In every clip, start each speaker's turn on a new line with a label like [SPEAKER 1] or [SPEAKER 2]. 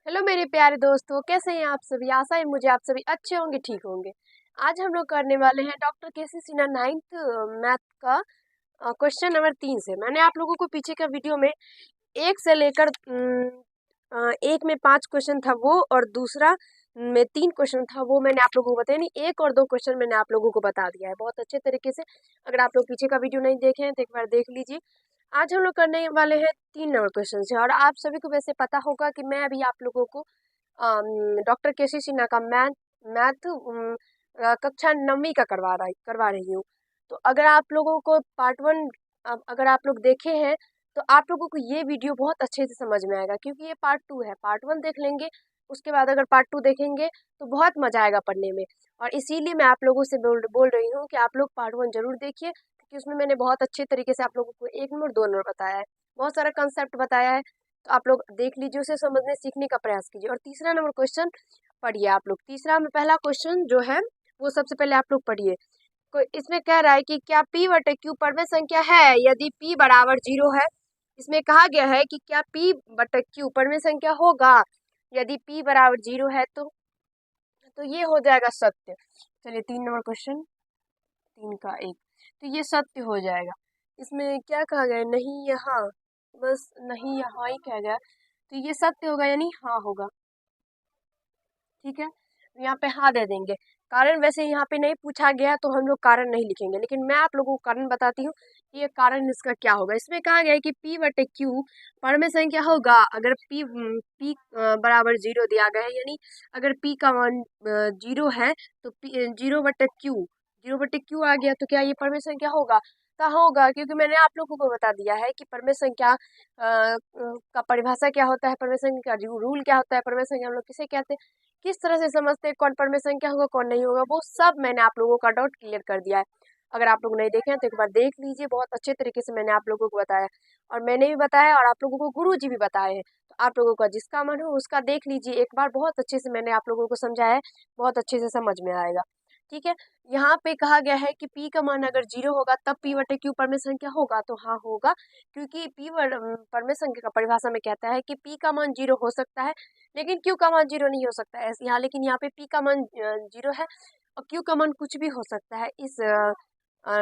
[SPEAKER 1] Hello मेरे प्यारे दोस्तों, कैसे हैं आप सभी। आशा है मुझे आप सभी अच्छे होंगे, ठीक होंगे। आज हम लोग करने वाले हैं डॉक्टर केसी सिन्हा 9th मैथ का क्वेश्चन नंबर 3 से। मैंने आप लोगों को पीछे का वीडियो में एक से लेकर एक में 5 क्वेश्चन था वो, और दूसरा में 3 क्वेश्चन था वो मैंने आप लोगों को बताया नहीं। 1 और 2 क्वेश्चन मैंने आप लोगों को बता दिया है बहुत अच्छे तरीके से। अगर आप लोग पीछे का वीडियो नहीं देखे हैं तो एक बार देख लीजिए। आज हम लोग करने वाले हैं 3 नंबर क्वेश्चन से। और आप सभी को वैसे पता होगा कि मैं अभी आप लोगों को डॉक्टर केसी सिन्हा का मैथ कक्षा 9वीं का करवा रही हूँ। तो अगर आप लोगों को पार्ट 1 अगर आप लोग देखे हैं तो आप लोगों को ये वीडियो बहुत अच्छे से समझ में आएगा, क्योंकि ये पार्ट 2 है। पार्ट 1 देख लेंगे, उसके बाद अगर पार्ट 2 देखेंगे तो बहुत मजा आएगा पढ़ने में। और इसीलिए मैं आप लोगों से बोल बोल रही हूँ कि आप लोग पार्ट 1 जरूर देखिए, क्योंकि उसमें मैंने बहुत अच्छे तरीके से आप लोगों को 1 नंबर 2 नंबर बताया है, बहुत सारा कंसेप्ट बताया है। तो आप लोग देख लीजिए, उसे समझने सीखने का प्रयास कीजिए। और तीसरा नंबर क्वेश्चन पढ़िए आप लोग। तीसरा में पहला क्वेश्चन जो है वो सबसे पहले आप लोग पढ़िए। इसमें कह रहा है कि क्या p बटे q परमेय संख्या है यदि p बराबर 0 है। इसमें कहा गया है कि क्या p बटे q परमेय संख्या होगा यदि p बराबर 0 है। तो ये हो जाएगा सत्य। चलिए 3 नंबर क्वेश्चन 3 का 1, तो ये सत्य हो जाएगा। इसमें क्या कहा गया है, नहीं यहाँ, बस नहीं यहाँ ही कहा गया, तो ये सत्य होगा यानी हाँ होगा। ठीक है, यहाँ पे हाँ दे देंगे। कारण वैसे यहाँ पे नहीं पूछा गया तो हम लोग कारण नहीं लिखेंगे, लेकिन मैं आप लोगों को कारण बताती हूँ कि ये कारण इसका क्या होगा। इसमें कहा गया है कि p बटे q परमेय संख्या होगा अगर p बराबर 0 दिया गया है, यानी अगर p का मान 0 है तो 0 बटे q आ गया, तो क्या ये परमेय संख्या होगा। तो होगा, क्योंकि मैंने आप लोगों को बता दिया है कि परमेय संख्या का परिभाषा क्या होता है, परमेय संख्या का रूल क्या होता है, परमेय संख्या हम लोग किसे कहते हैं, किस तरह से समझते हैं, कौन परमेय संख्या होगा कौन नहीं होगा, वो सब मैंने आप लोगों का डाउट क्लियर कर दिया है। अगर आप लोग नहीं देखे हैं तो एक बार देख लीजिए, बहुत अच्छे तरीके से मैंने आप लोगों को बताया, और मैंने भी बताया और आप लोगों को गुरुजी भी बताए हैं। तो आप लोगों का जिसका मन हो उसका देख लीजिए एक बार, बहुत अच्छे से मैंने आप लोगों को समझाया है, बहुत अच्छे से समझ में आएगा। ठीक है, यहाँ पे कहा गया है कि p का मान अगर 0 होगा तब p बटे q परमेय संख्या होगा, तो हाँ होगा, क्योंकि परमेय संख्या का परिभाषा में कहता है कि p का मान 0 हो सकता है लेकिन q का मान 0 नहीं हो सकता है। यहाँ लेकिन यहाँ पे p का मान 0 है और q का मान कुछ भी हो सकता है। इस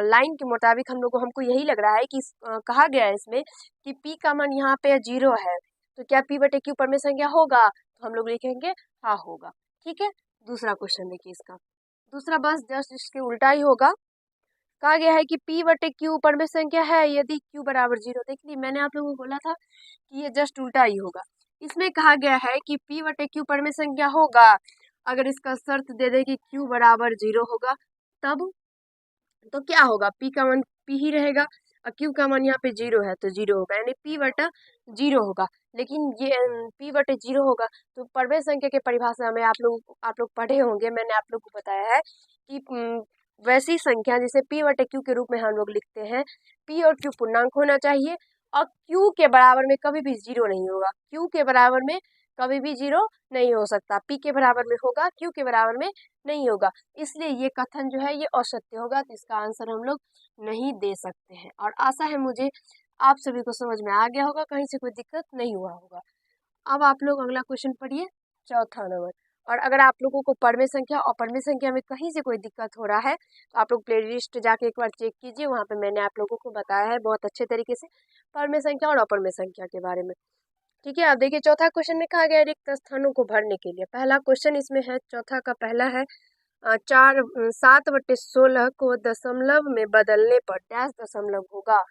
[SPEAKER 1] लाइन के मुताबिक हमको यही लग रहा है कि कहा गया है इसमें कि p का मान यहाँ पे 0 है, तो क्या p बटे q परमेय संख्या होगा, तो हम लोग लिखेंगे हाँ होगा। ठीक है, दूसरा क्वेश्चन देखिए इसका। दूसरा बस जस्ट इसके उल्टा ही होगा। कहा गया है कि p बटे q परमेय संख्या है यदि q बराबर 0। देखिए मैंने आप लोगों को बोला था कि ये जस्ट उल्टा ही होगा। इसमें कहा गया है कि p बटे q परमेय संख्या होगा अगर इसका शर्त दे दे कि q बराबर 0 होगा, तब तो क्या होगा, p का मान p ही रहेगा और q का मान यहाँ पे 0 है तो 0 होगा, यानी p बटा 0 होगा। लेकिन ये p बटे 0 होगा तो परमेय संख्या के परिभाषा में आप लोग पढ़े होंगे, मैंने आप लोग को बताया है कि वैसी संख्या जिसे p बटे q के रूप में हम लोग लिखते हैं, p और q पूर्णांक होना चाहिए और q के बराबर में कभी भी 0 नहीं होगा। q के बराबर में कभी भी 0 नहीं हो सकता, p के बराबर में होगा, q के बराबर में नहीं होगा। इसलिए ये कथन जो है ये असत्य होगा, तो इसका आंसर हम लोग नहीं दे सकते हैं। और आशा है मुझे आप सभी को समझ में आ गया होगा, कहीं से कोई दिक्कत नहीं हुआ होगा। अब आप लोग अगला क्वेश्चन पढ़िए, चौथा नंबर। और अगर आप लोगों को परमेय संख्या और परमेय संख्या में कहीं से कोई दिक्कत हो रहा है तो आप लोग प्ले लिस्ट जाके एक बार चेक कीजिए, वहाँ पे मैंने आप लोगों को बताया है बहुत अच्छे तरीके से परमेय संख्या और अपरमेय संख्या के बारे में। ठीक है, आप देखिए चौथा क्वेश्चन में कहा गया है रिक्त स्थानों को भरने के लिए। पहला क्वेश्चन इसमें है, चौथा का पहला है 7/16 को दशमलव में बदलने पर डैश दशमलव होगा।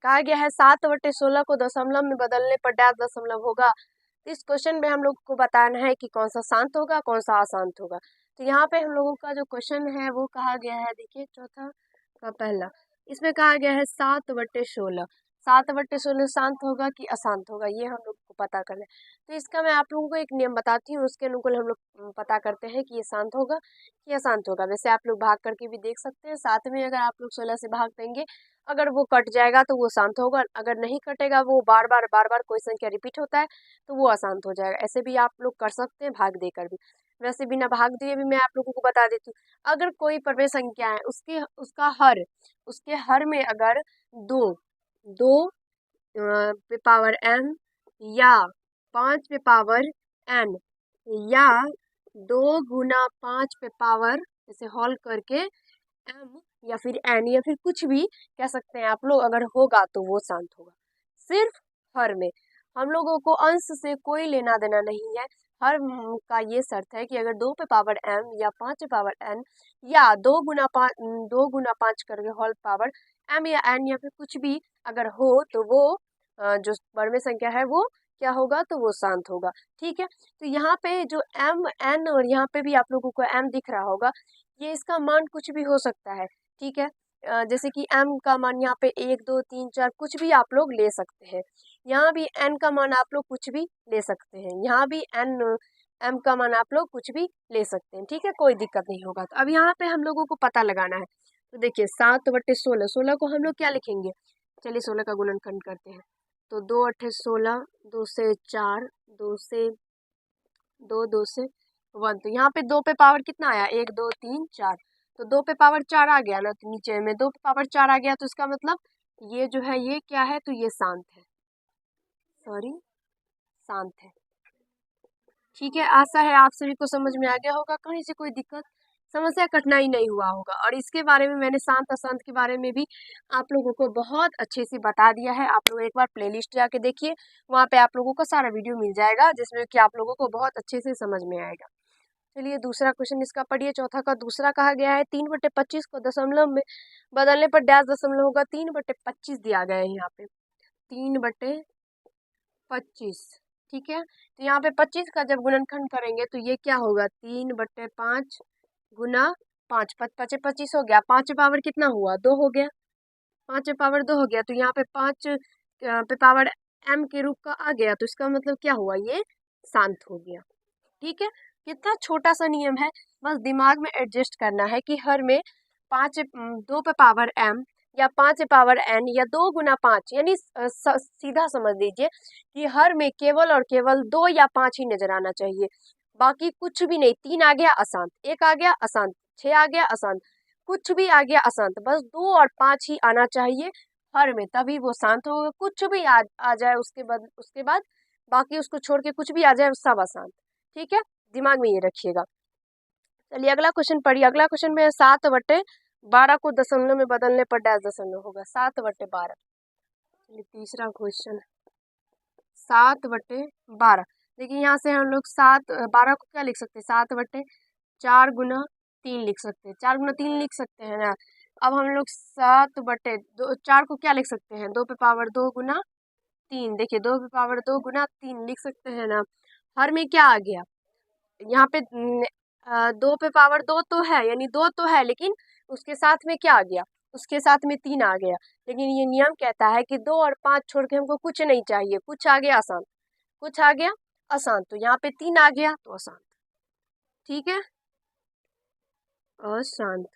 [SPEAKER 1] कहा गया है 7/16 को दशमलव में बदलने पर डैश दशमलव होगा। इस क्वेश्चन में हम लोग को बताना है कि कौन सा शांत होगा कौन सा अशांत होगा। तो यहाँ पे हम लोगों का जो क्वेश्चन है वो कहा गया है, देखिए चौथा का पहला, इसमें कहा गया है 7/16। 7/16 शांत होगा कि अशांत होगा, ये हम लोग को पता करना है। तो इसका मैं आप लोगों को एक नियम बताती हूँ, उसके अनुकूल हम लोग पता करते हैं कि ये शांत होगा कि अशांत होगा। वैसे आप लोग भाग करके भी देख सकते हैं, साथ में अगर आप लोग 16 से भाग देंगे, अगर वो कट जाएगा तो वो शांत होगा, अगर नहीं कटेगा, वो बार बार कोई संख्या रिपीट होता है तो वो अशांत हो जाएगा। ऐसे भी आप लोग कर सकते हैं भाग देकर भी। वैसे बिना भाग दिए भी मैं आप लोगों को बता देती हूँ, अगर कोई परमेय संख्या है उसके हर में अगर दो दो पे पावर m या 5 पे पावर n, या 2 गुना 5 पे पावर जैसे हॉल करके m, या फिर n, या फिर कुछ भी कह सकते हैं आप लोग, अगर होगा तो वो शांत होगा। सिर्फ हर में हम लोगों को अंश से कोई लेना देना नहीं है। हर का ये शर्त है कि अगर 2 पे पावर m या 5 पे पावर n, या 2 गुना 5 करके होल पावर m या n, या फिर कुछ भी अगर हो तो वो जो बढ़ संख्या है वो क्या होगा, तो वो शांत होगा। ठीक है, तो यहाँ पे जो m n और यहाँ पे भी आप लोगों को m दिख रहा होगा, ये इसका मान कुछ भी हो सकता है। ठीक है, जैसे कि m का मान यहाँ पे 1 2 3 4 कुछ भी आप लोग ले सकते हैं। यहाँ भी n का मान आप लोग कुछ भी ले सकते हैं। यहाँ भी m का मान आप लोग कुछ भी ले सकते हैं। ठीक है, कोई दिक्कत नहीं होगा। तो अब यहाँ पे हम लोगों को पता लगाना है। तो देखिए 7/16, 16 को हम लोग क्या लिखेंगे, चलिए 16 का गुणनखंड करते हैं। तो 2 8 16, 2 से 4, 2 से 2, 2 से 1, तो यहाँ पे 2 पे पावर कितना आया, 1 2 3 4, तो 2 पे पावर 4 आ गया ना, तो नीचे में 2 पे पावर 4 आ गया, तो इसका मतलब ये जो है ये क्या है, तो ये शांत है, सॉरी शांत है। ठीक है, आशा है आप सभी को समझ में आ गया होगा, कहीं से कोई दिक्कत समस्या कठिनाई नहीं हुआ होगा। और इसके बारे में मैंने शांत अशांत के बारे में भी आप लोगों को बहुत अच्छे से बता दिया है। आप लोग एक बार प्लेलिस्ट जाके देखिए, वहाँ पे आप लोगों को सारा वीडियो मिल जाएगा, जिसमें कि आप लोगों को बहुत अच्छे से समझ में आएगा। चलिए दूसरा क्वेश्चन इसका पढ़िए। चौथा का दूसरा कहा गया है 3/25 को दशमलव में बदलने पर डैश दशमलव होगा। 3/25 दिया गया है यहाँ पे, 3/25। ठीक है, तो यहाँ पे 25 का जब गुणनखंड करेंगे तो ये क्या होगा, 3/5 गुना 5, 5 25 हो गया, 5 पावर कितना हुआ, 2 हो गया, 5 पावर 2 हो गया, तो यहाँ पे 5 पे पावर m के रूप का आ गया, तो इसका मतलब क्या हुआ, ये शांत हो गया। ठीक है, कितना छोटा सा नियम है, बस दिमाग में एडजस्ट करना है कि हर में 2 पे पावर m या 5 पे पावर n या 2 गुना 5, यानी सीधा समझ लीजिए कि हर में केवल और केवल 2 या 5 ही नजर आना चाहिए, बाकी कुछ भी नहीं। 3 आ गया अशांत, 1 आ गया अशांत, 6 आ गया अशांत, कुछ भी आ गया अशांत, बस 2 और 5 ही आना चाहिए हर में, तभी वो शांत होगा। कुछ भी आ जाए उसके बाद बाकी उसको छोड़ के कुछ भी आ जाए सब अशांत। ठीक है, दिमाग में ये रखिएगा। चलिए अगला क्वेश्चन पढ़िए। अगला क्वेश्चन में 7/12 को दशमलव में बदलने पर डैश दशमलव होगा, 7/12। चलिए तीसरा क्वेश्चन 7/12। देखिए यहाँ से हम लोग 12 को क्या लिख सकते हैं, 7/4 गुना 3 लिख सकते हैं, 4 गुना 3 लिख सकते हैं ना। अब हम लोग 7/4 को क्या लिख सकते हैं, 2 पे पावर 2 गुना 3, देखिए 2 पे पावर 2 गुना 3 लिख सकते हैं ना। हर में क्या आ गया, यहाँ पे 2 पे पावर 2 तो है, यानी 2 तो है, लेकिन उसके साथ में क्या आ गया, उसके साथ में 3 आ गया। लेकिन ये नियम कहता है कि 2 और 5 छोड़ के हमको कुछ नहीं चाहिए, कुछ आ गया आसान, कुछ आ गया अशांत, तो यहाँ पे 3 आ गया तो अशांत। ठीक है, अशांत।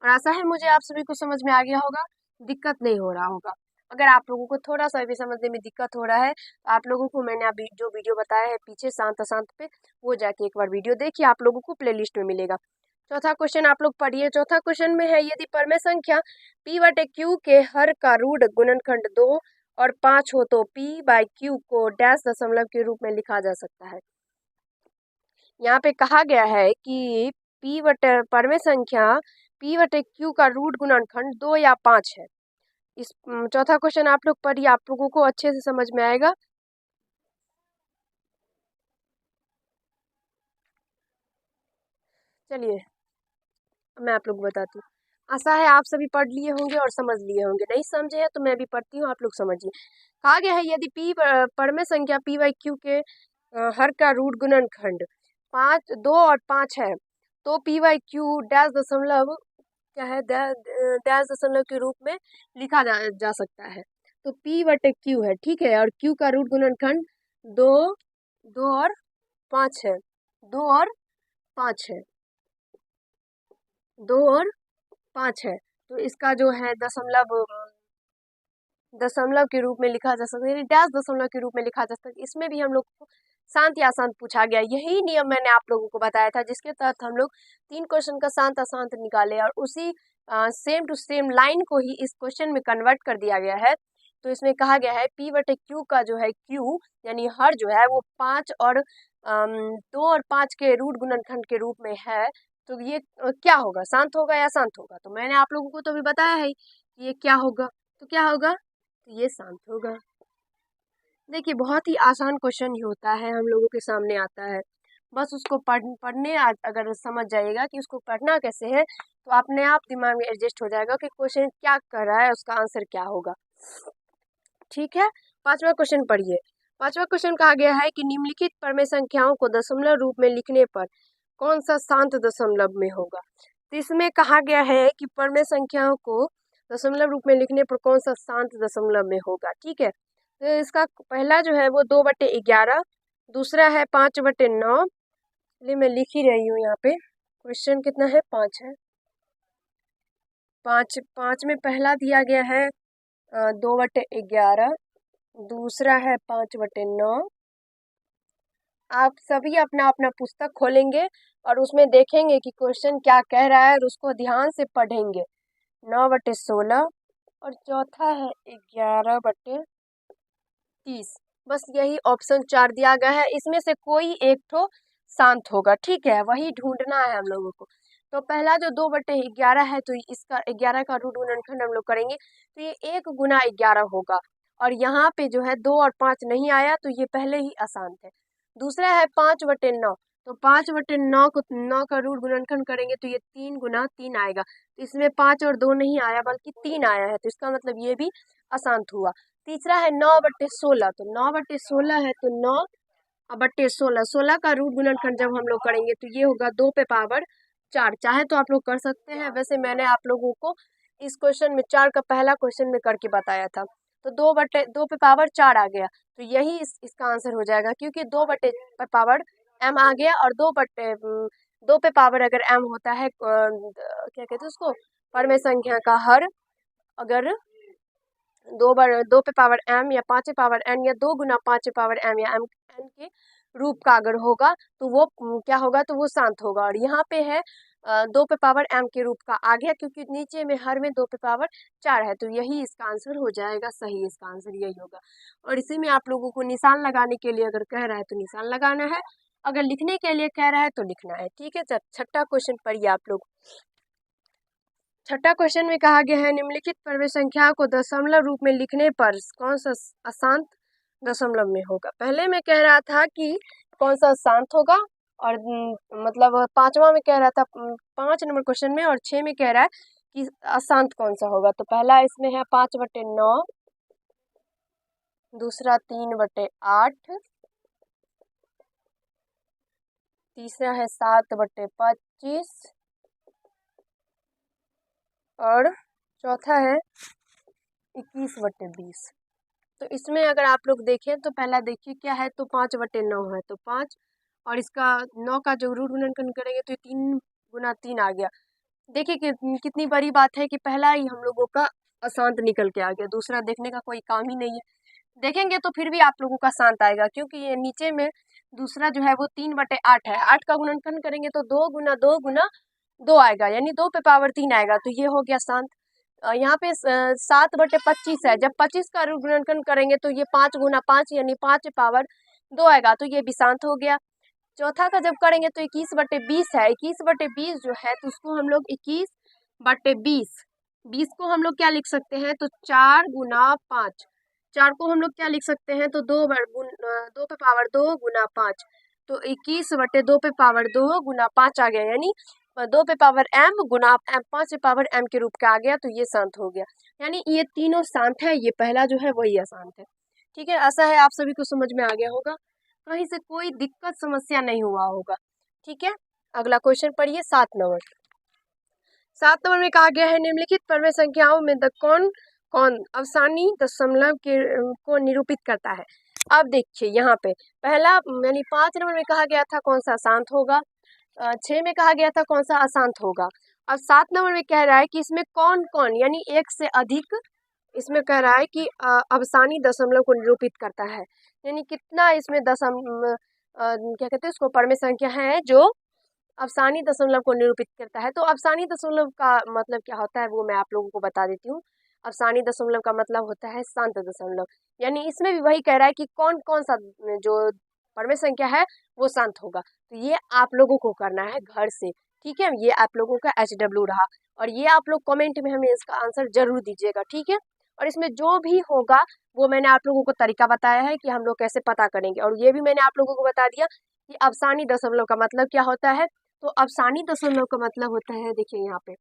[SPEAKER 1] और आशा है मुझे आप सभी को समझ में आ गया होगा, दिक्कत नहीं हो रहा होगा। अगर आप लोगों को थोड़ा सा भी समझने में दिक्कत हो रहा है तो आप लोगों को मैंने अभी जो वीडियो बताया है पीछे शांत अशांत पे, वो जाके एक बार वीडियो देखिए, आप लोगों को प्लेलिस्ट में मिलेगा। चौथा क्वेश्चन आप लोग पढ़िए। चौथा क्वेश्चन में है, यदि परमेय संख्या p/q के हर का रूट गुणनखंड 2 और 5 हो तो p/q को डैश दशमलव के रूप में लिखा जा सकता है। यहाँ पे कहा गया है कि परमेय संख्या p/q का रूट गुणनखंड 2 या 5 है। इस चौथा क्वेश्चन आप लोग पढ़िए, आप लोगों को अच्छे से समझ में आएगा। चलिए मैं आप लोग को बताती हूँ। आशा है आप सभी पढ़ लिए होंगे और समझ लिए होंगे, नहीं समझे हैं तो मैं भी पढ़ती हूँ, आप लोग समझिए। कहा गया है, यदि परमेय संख्या p/q के हर का रूट गुणनखंड 2 और 5 है तो p/q डैश दशमलव क्या है, डैश दशमलव के रूप में लिखा जा सकता है। तो p/q है, ठीक है, और q का रूट गुणनखंड 2 2 और 5 है, 2 और 5 है, 2 और 5 है, तो इसका जो है दशमलव के रूप में लिखा जा सकता है, डैश दशमलव के रूप में लिखा जा सकता है। इसमें भी हम लोग को शांत या अशांत पूछा गया, यही नियम मैंने आप लोगों को बताया था, जिसके तहत हम लोग 3 क्वेश्चन का शांत अशांत निकाले, और उसी सेम टू सेम लाइन को ही इस क्वेश्चन में कन्वर्ट कर दिया गया है तो इसमें कहा गया है P बटे Q का जो है Q यानी हर जो है वो 5 और 2 और 5 के रूट गुणनखंड के रूप में है। तो ये क्या होगा, शांत होगा या शांत होगा? तो मैंने आप लोगों को तो अभी बताया है कि ये क्या होगा, तो क्या होगा, तो ये शांत होगा। देखिए बहुत ही आसान क्वेश्चन ही होता है, हम लोगों के सामने आता है, बस उसको पढ़ने अगर समझ जाइएगा कि उसको पढ़ना कैसे है तो अपने आप दिमाग में एडजस्ट हो जाएगा कि क्वेश्चन क्या कर रहा है, उसका आंसर क्या होगा। ठीक है, पांचवा क्वेश्चन पढ़िए। पांचवा क्वेश्चन कहा गया है कि निम्नलिखित परमेय संख्याओं को दशमलव रूप में लिखने पर कौन सा शांत दशमलव में होगा। तो इसमें कहा गया है कि परमेय संख्याओं को दशमलव रूप में लिखने पर कौन सा शांत दशमलव में होगा। ठीक है, तो इसका पहला जो है वो 2/11, दूसरा है 5/9। चलिए मैं लिख ही रही हूँ यहाँ पे, क्वेश्चन कितना है, 5 है। 5 में पहला दिया गया है 2/11, दूसरा है 5/9। आप सभी अपना अपना पुस्तक खोलेंगे और उसमें देखेंगे कि क्वेश्चन क्या कह रहा है और उसको ध्यान से पढ़ेंगे। 9/16 और चौथा है 11/30। बस यही ऑप्शन 4 दिया गया है, इसमें से कोई एक तो शांत होगा। ठीक है, वही ढूंढना है हम लोगों को। तो पहला जो 2/11 है तो इसका 11 का रूट गुणनखंड हम लोग करेंगे तो ये 1 गुना 11 होगा, और यहाँ पे जो है 2 और 5 नहीं आया तो ये पहले ही अशांत है। दूसरा है 5/9, तो 5/9 को 9 का रूट गुणनखंड करेंगे तो ये 3 गुना 3 आएगा, तो इसमें 5 और 2 नहीं आया बल्कि 3 आया है, तो इसका मतलब ये भी अशांत हुआ। तीसरा है 9/16, तो 9/16 है तो 9/16, 16 का रूट गुणनखंड जब हम लोग करेंगे तो ये होगा 2 पे पावर 4। चाहे तो आप लोग कर सकते हैं, वैसे मैंने आप लोगों को इस क्वेश्चन में 4 का पहला क्वेश्चन में करके बताया था। तो 2 पे पावर 4 आ गया, तो यही इसका आंसर हो जाएगा, क्योंकि 2 पावर m आ गया, और 2 पे पावर अगर m होता है क्या कहते हैं उसको, परमेय संख्या का हर, अगर 2 पे पावर m या 5 पे पावर n या 2 गुना 5 पे पावर m या m n के रूप का अगर होगा तो वो क्या होगा, तो वो शांत होगा। और यहाँ पे है 2 पे पावर m के रूप का आ गया, क्योंकि नीचे में हर में 2 पे पावर 4 है, तो यही इसका आंसर हो जाएगा, सही इसका आंसर यही होगा। और इसी में आप लोगों को निशान लगाने के लिए अगर कह रहा है तो निशान लगाना है, अगर लिखने के लिए कह रहा है तो लिखना है। ठीक है, छठा क्वेश्चन पढ़िए आप लोग। छठा क्वेश्चन में कहा गया है निम्नलिखित परमेय संख्या को दशमलव रूप में लिखने पर कौन सा अशांत दशमलव में होगा। पहले में कह रहा था कि कौन सा शांत होगा, और मतलब पांचवा में कह रहा था 5 नंबर क्वेश्चन में, और 6 में कह रहा है कि अशांत कौन सा होगा। तो पहला इसमें है 5/9, दूसरा 3/8, तीसरा है 7/25, और चौथा है 21/20। तो इसमें अगर आप लोग देखें तो पहला देखिए क्या है, तो 5/9 है, तो 5 और इसका 9 का जो रूट गुणनखंड करेंगे तो 3 गुना 3 आ गया। देखिए कि कितनी बड़ी बात है कि पहला ही हम लोगों का अशांत निकल के आ गया, दूसरा देखने का कोई काम ही नहीं है। देखेंगे तो फिर भी आप लोगों का शांत आएगा, क्योंकि ये नीचे में दूसरा जो है वो 3/8 है, 8 का गुणनखंड करेंगे तो 2 गुना 2 गुना 2 आएगा, यानी 2 पे पावर 3 आएगा, तो ये हो गया शांत। यहाँ पे 7/25 है, जब 25 का गुणनखंड करेंगे तो ये 5 गुना 5 यानी 5 पावर 2 आएगा, तो ये भी शांत हो गया। चौथा का जब करेंगे तो 21/20 है, 21/20 जो है तो उसको हम लोग 21/20, 20 को हम लोग क्या लिख सकते हैं, तो 4 गुना 5, 4 को हम लोग क्या लिख सकते हैं, तो 2 पे पावर 2 गुना 5, तो 21/2 पे पावर 2 गुना 5 आ गया, यानी 2 पे पावर m गुना 5 पे पावर m के रूप का आ गया, तो ये शांत हो गया। यानी ये तीनों शांत है, ये पहला जो है वही अशांत है। ठीक है, ऐसा है, आप सभी को समझ में आ गया होगा, कहीं से कोई दिक्कत समस्या नहीं हुआ होगा। ठीक है, अगला क्वेश्चन पढ़िए 7 नंबर। 7 नंबर में कहा गया है निम्नलिखित परमेय संख्याओं में कौन कौन अवसानी दशमलव के को निरूपित करता है। अब देखिए यहाँ पे पहला यानी 5 नंबर में कहा गया था कौन सा शांत होगा, 6 में कहा गया था कौन सा अशांत होगा, अब 7 नंबर में कह रहा है कि इसमें कौन कौन यानी एक से अधिक, इसमें कह रहा है कि अवसानी दशमलव को निरूपित करता है, यानी कितना इसमें क्या कहते हैं उसको, परमेय संख्या है जो अवसानी दशमलव को निरूपित करता है। तो अवसानी दशमलव का मतलब क्या होता है वो मैं आप लोगों को बता देती हूँ। अफसानी दशमलव का मतलब होता है शांत दशमलव। यानी इसमें भी वही कह रहा है कि कौन कौन सा जो परमेय संख्या है वो शांत होगा। तो ये आप लोगों को करना है घर से, ठीक है। ये आप लोगों का HW रहा, और ये आप लोग कमेंट में हमें इसका आंसर जरूर दीजिएगा, ठीक है। और इसमें जो भी होगा वो मैंने आप लोगों को तरीका बताया है कि हम लोग कैसे पता करेंगे, और ये भी मैंने आप लोगों को बता दिया कि अफसानी दशमलव का मतलब क्या होता है। तो अफसानी दशमलव का मतलब होता है, देखिए यहाँ पे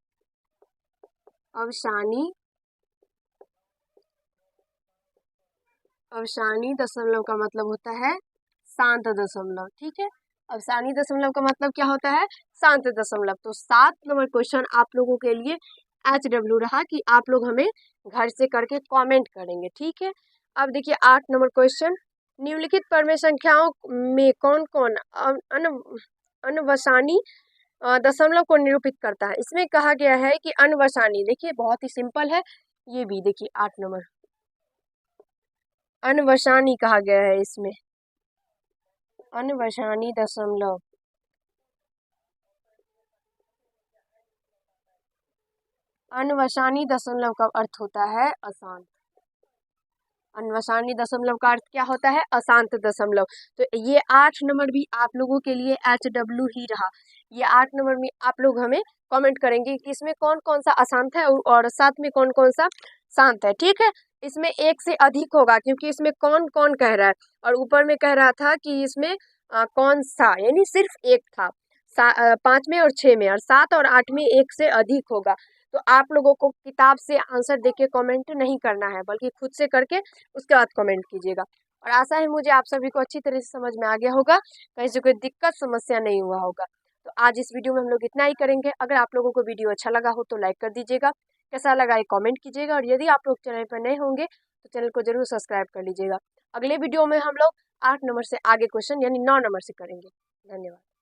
[SPEAKER 1] अफसानी अफसानी दशमलव का मतलब होता है शांत दशमलव, ठीक है। अफसानी दशमलव का मतलब क्या होता है, शांत दशमलव। तो 7 नंबर क्वेश्चन आप लोगों के लिए HW रहा कि आप लोग हमें घर से करके कमेंट करेंगे, ठीक है। अब देखिए 8 नंबर क्वेश्चन, निम्नलिखित परमेय संख्याओं में कौन कौन अनवसानी दशमलव को निरूपित करता है। इसमें कहा गया है कि अनवसानी, देखिए बहुत ही सिंपल है। ये भी देखिए 8 नंबर अनवसानी कहा गया है इसमें, अनवसानी दशमलव। अनवसानी दशमलव का अर्थ होता है अशांत। अनवसानी दशमलव का अर्थ क्या होता है, अशांत दशमलव। तो ये 8 नंबर भी आप लोगों के लिए HW ही रहा। ये 8 नंबर में आप लोग हमें कमेंट करेंगे कि इसमें कौन कौन सा अशांत है और साथ में कौन कौन सा शांत है, ठीक है। इसमें एक से अधिक होगा क्योंकि इसमें कौन कौन कह रहा है, और ऊपर में कह रहा था कि इसमें कौन सा, यानी सिर्फ एक था। 5 में और 6 में, और 7 और 8 में एक से अधिक होगा। तो आप लोगों को किताब से आंसर देके कमेंट नहीं करना है, बल्कि खुद से करके उसके बाद कमेंट कीजिएगा। और आशा है मुझे आप सभी को अच्छी तरह से समझ में आ गया होगा, कहीं से कोई दिक्कत समस्या नहीं हुआ होगा। तो आज इस वीडियो में हम लोग इतना ही करेंगे। अगर आप लोगों को वीडियो अच्छा लगा हो तो लाइक कर दीजिएगा, कैसा लगा ये कमेंट कीजिएगा, और यदि आप लोग चैनल पर नए होंगे तो चैनल को जरूर सब्सक्राइब कर लीजिएगा। अगले वीडियो में हम लोग 8 नंबर से आगे क्वेश्चन यानी 9 नंबर से करेंगे। धन्यवाद।